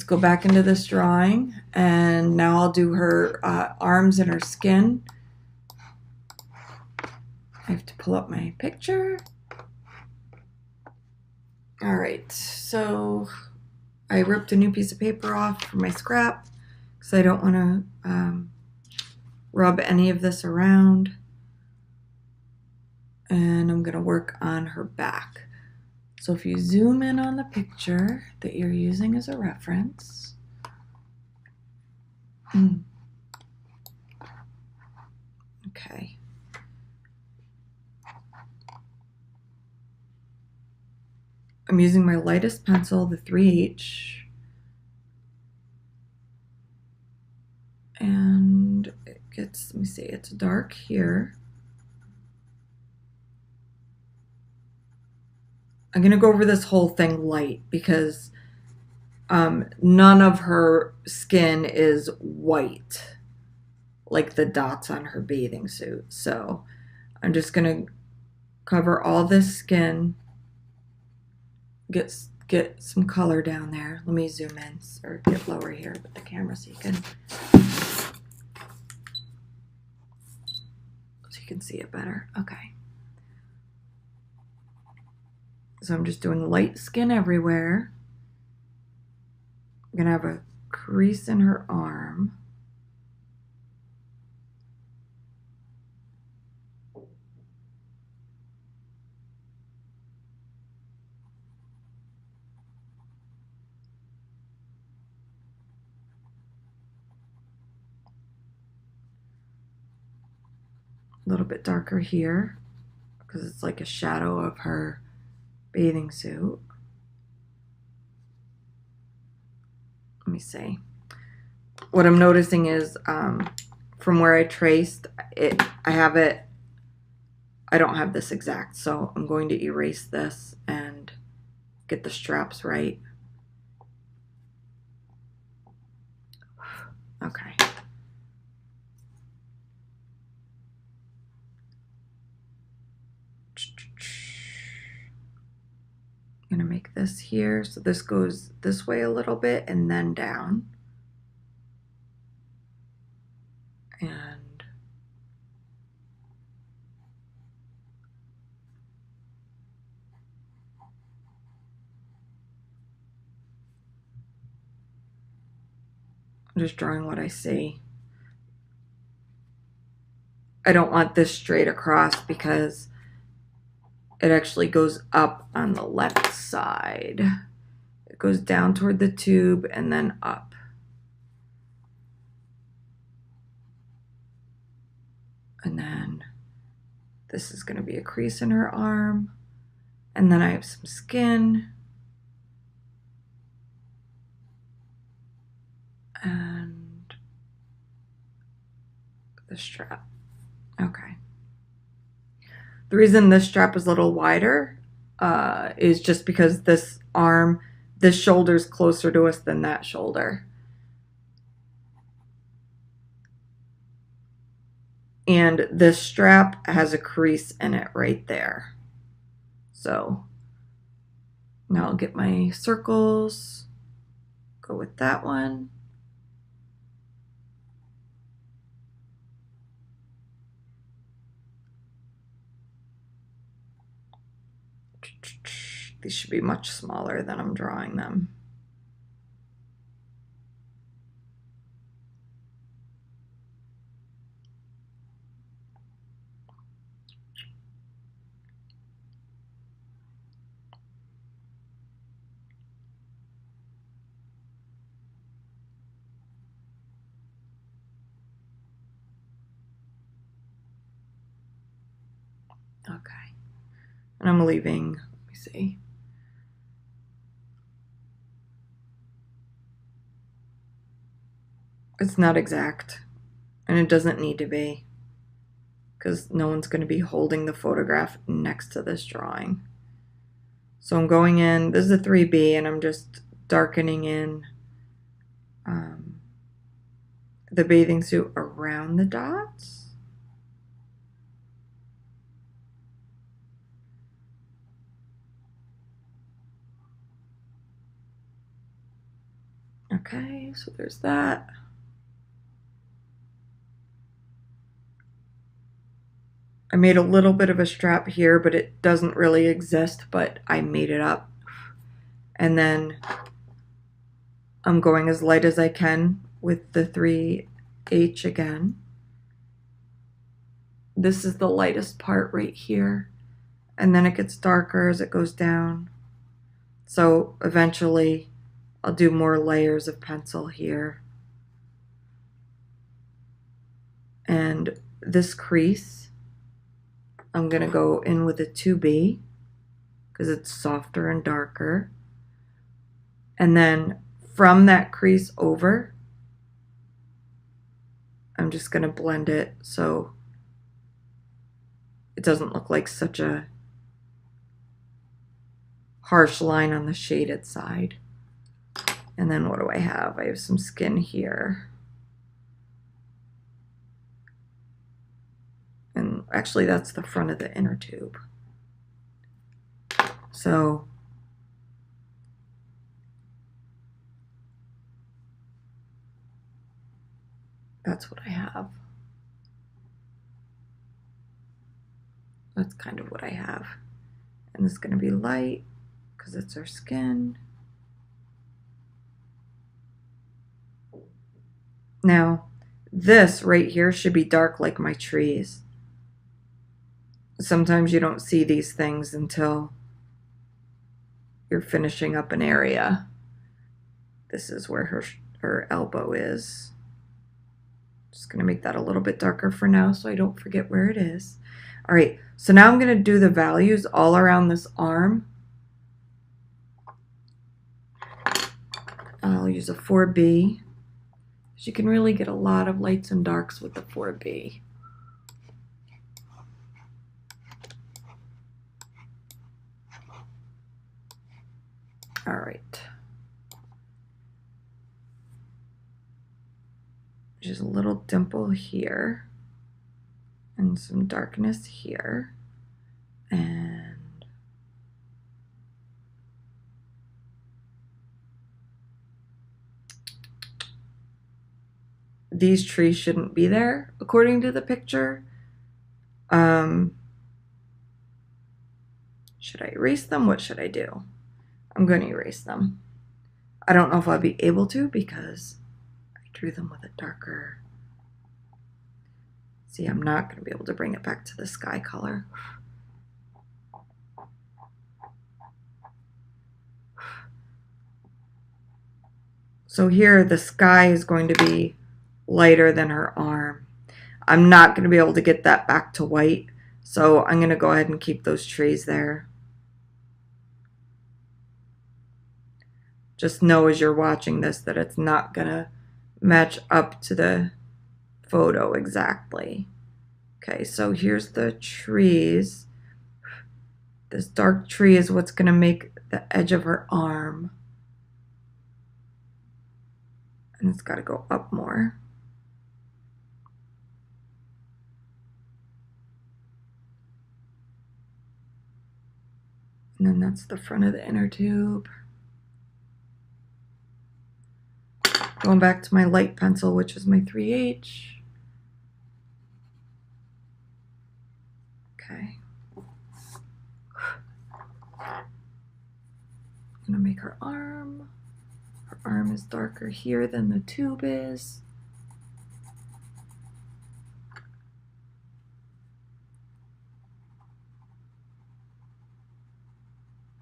go back into this drawing, and now I'll do her arms and her skin. I have to pull up my picture. All right, so I ripped a new piece of paper off for my scrap because I don't want to rub any of this around. And I'm going to work on her back. So if you zoom in on the picture that you're using as a reference, okay. I'm using my lightest pencil, the 3H, and it gets, let me see, it's dark here. I'm going to go over this whole thing light because none of her skin is white like the dots on her bathing suit. So I'm just going to cover all this skin, get some color down there. Let me zoom in or get lower here with the camera so you can see it better. Okay. So I'm just doing light skin everywhere. I'm going to have a crease in her arm. A little bit darker here because it's like a shadow of her bathing suit. Let me see. What I'm noticing is from where I traced it, I don't have this exact, so I'm going to erase this and get the straps right. Okay. I'm going to make this here, so this goes this way a little bit and then down. And I'm just drawing what I see. I don't want this straight across because it actually goes up on the left side. It goes down toward the tube and then up. And then this is going to be a crease in her arm. And then I have some skin. And the strap. Okay. The reason this strap is a little wider is just because this shoulder is closer to us than that shoulder. And this strap has a crease in it right there. So now I'll get my circles, go with that one. These should be much smaller than I'm drawing them. Okay. And I'm leaving, let me see. It's not exact, and it doesn't need to be, because no one's going to be holding the photograph next to this drawing. So I'm going in, this is a 3B, and I'm just darkening in the bathing suit around the dots. Okay, so there's that. I made a little bit of a strap here, but it doesn't really exist, but I made it up. And then I'm going as light as I can with the 3H again. This is the lightest part right here. And then it gets darker as it goes down. So eventually I'll do more layers of pencil here. And this crease, I'm going to go in with a 2B because it's softer and darker. And then from that crease over, I'm just going to blend it so it doesn't look like such a harsh line on the shaded side. And then what do I have? I have some skin here. And actually that's the front of the inner tube. So that's what I have. That's kind of what I have. And it's going to be light because it's our skin. Now, this right here should be dark like my trees. Sometimes you don't see these things until you're finishing up an area. This is where her elbow is. Just going to make that a little bit darker for now so I don't forget where it is. All right, so now I'm going to do the values all around this arm. I'll use a 4B. You can really get a lot of lights and darks with the 4B. All right. Just a little dimple here and some darkness here. And these trees shouldn't be there according to the picture. Should I erase them? What should I do? I'm going to erase them. I don't know if I'll be able to because I drew them with a darker. See, I'm not going to be able to bring it back to the sky color. So here the sky is going to be lighter than her arm. I'm not going to be able to get that back to white, so I'm going to go ahead and keep those trees there. Just know as you're watching this that it's not going to match up to the photo exactly. Okay, so here's the trees. This dark tree is what's going to make the edge of her arm. And it's got to go up more. And then that's the front of the inner tube. Going back to my light pencil, which is my 3H. Okay. I'm gonna make her arm. Her arm is darker here than the tube is.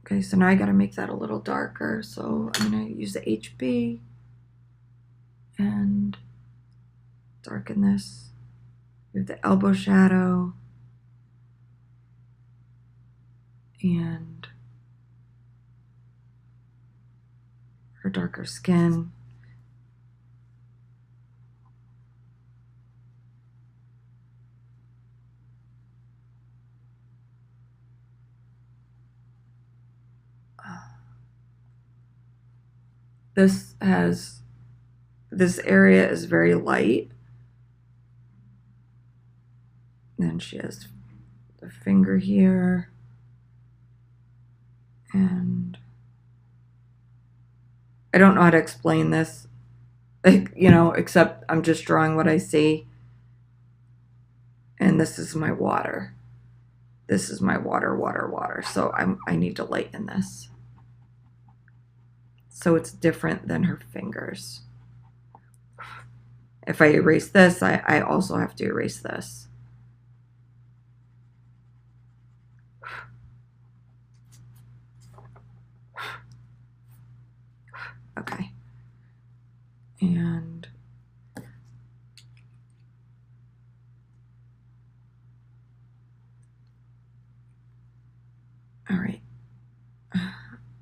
Okay, so now I gotta make that a little darker. So I'm gonna use the HB and darken this. We have the elbow shadow and her darker skin. This area is very light. Then she has the finger here and I don't know how to explain this, like, you know, except I'm just drawing what I see. And this is my water. This is my water, water, water. So I need to lighten this, so it's different than her fingers. If I erase this, I also have to erase this. Okay. And all right.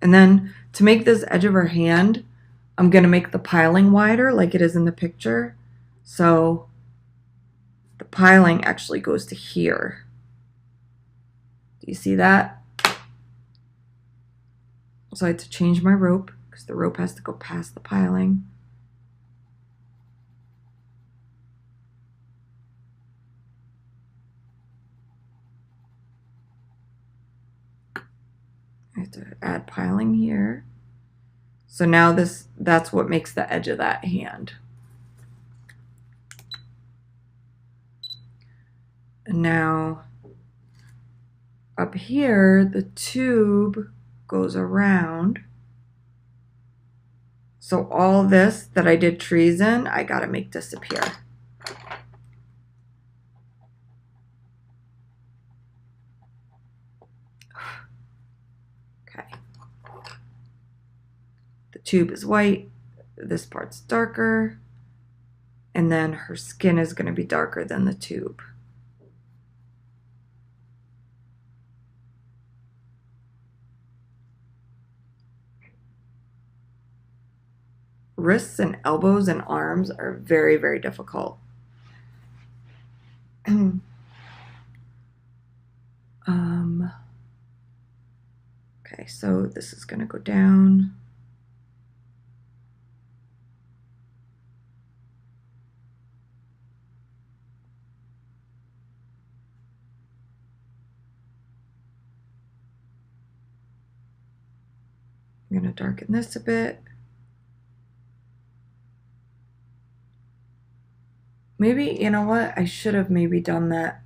And then to make this edge of her hand, I'm going to make the piling wider like it is in the picture. So the piling actually goes to here. Do you see that? So I had to change my rope because the rope has to go past the piling. I have to add piling here. So now that's what makes the edge of that hand. And now up here, the tube goes around. So all this that I did trees in, I gotta make disappear. Okay. The tube is white, this part's darker, and then her skin is gonna be darker than the tube. Wrists and elbows and arms are very, very difficult. Okay, so this is going to go down. I'm going to darken this a bit. Maybe, you know what? I should have maybe done that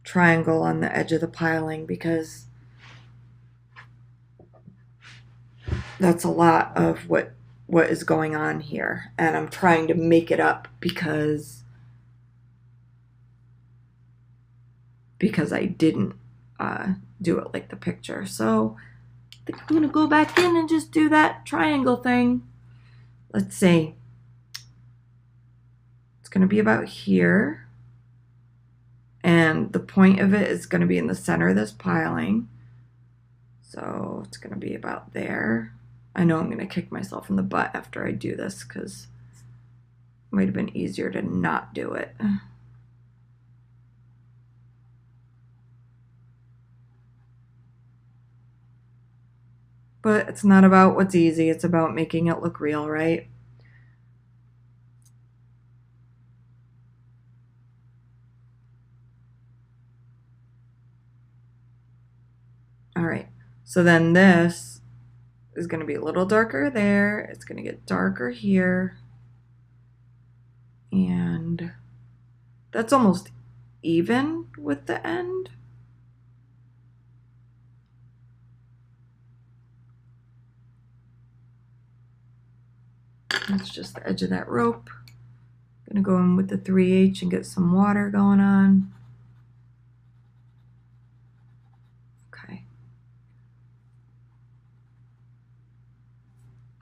triangle on the edge of the piling, because that's a lot of what is going on here. And I'm trying to make it up because I didn't do it like the picture. So I think I'm going to go back in and just do that triangle thing. Let's see. It's going to be about here. And the point of it is going to be in the center of this piling. So it's going to be about there. I know I'm going to kick myself in the butt after I do this, because it might have been easier to not do it. But it's not about what's easy, it's about making it look real, right? All right, so then this is going to be a little darker there. It's going to get darker here. And that's almost even with the end. That's just the edge of that rope. I'm going to go in with the 3H and get some water going on. Okay.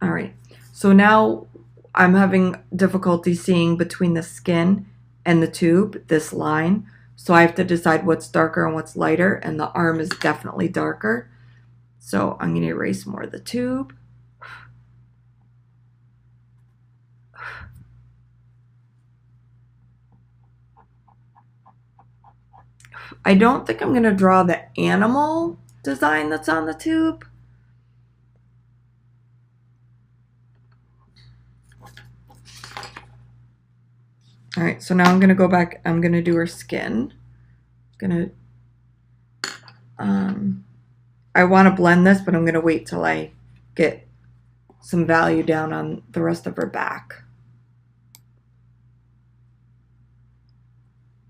All right. So now I'm having difficulty seeing between the skin and the tube, this line. So I have to decide what's darker and what's lighter, and the arm is definitely darker. So I'm going to erase more of the tube. I don't think I'm going to draw the animal design that's on the tube. All right, so now I'm going to go back. I'm going to do her skin. I want to blend this, but I'm going to wait till I get some value down on the rest of her back.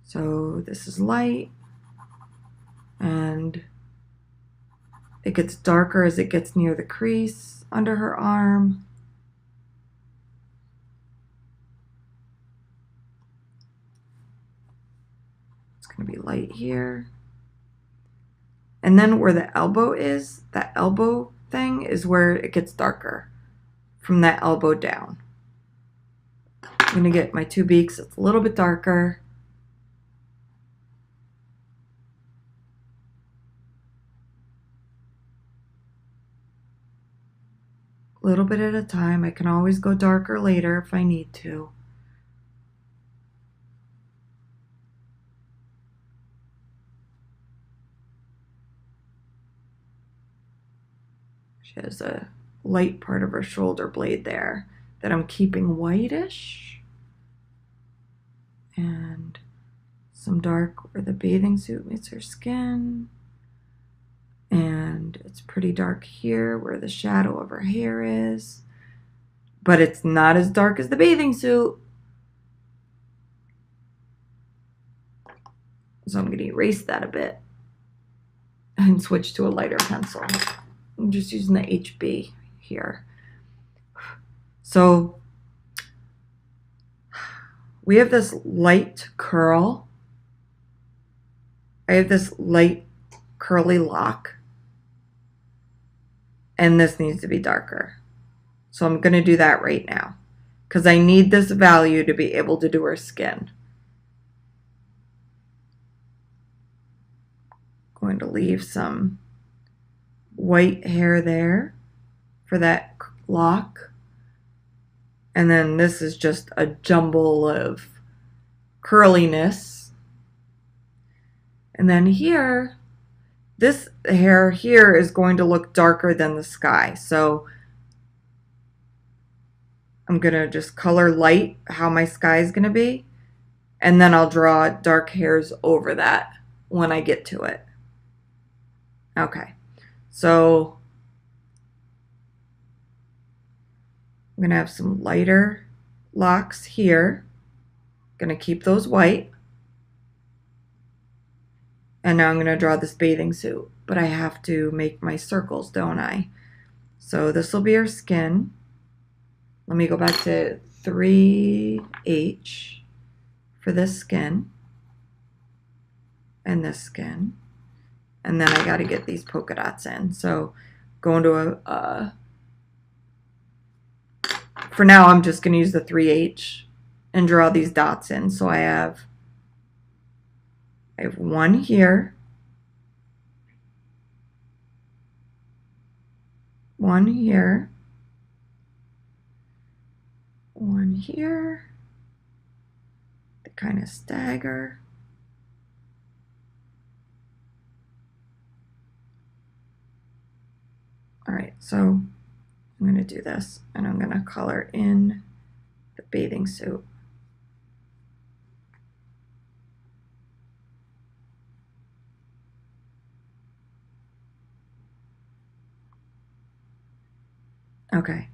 So this is light, and it gets darker as it gets near the crease under her arm. It's going to be light here. And then where the elbow is, that elbow thing is where it gets darker from that elbow down. I'm going to get my two beaks. It's a little bit darker. A little bit at a time. I can always go darker later if I need to. She has a light part of her shoulder blade there that I'm keeping whitish. And some dark where the bathing suit meets her skin. And it's pretty dark here where the shadow of her hair is. But it's not as dark as the bathing suit. So I'm going to erase that a bit and switch to a lighter pencil. I'm just using the HB here. So we have this light curl. I have this light curly lock. And this needs to be darker. So I'm going to do that right now because I need this value to be able to do her skin. Going to leave some white hair there for that lock. And then this is just a jumble of curliness. And then here, this hair here is going to look darker than the sky. So I'm going to just color light how my sky is going to be. And then I'll draw dark hairs over that when I get to it. Okay, so I'm going to have some lighter locks here. Going to keep those white. And now I'm going to draw this bathing suit. But I have to make my circles, don't I? So this will be her skin. Let me go back to 3H for this skin. And this skin. And then I got to get these polka dots in. So going to for now I'm just going to use the 3H and draw these dots in. So I have one here, one here, one here. They kind of stagger. All right, so I'm going to do this, and I'm going to color in the bathing suit. Okay,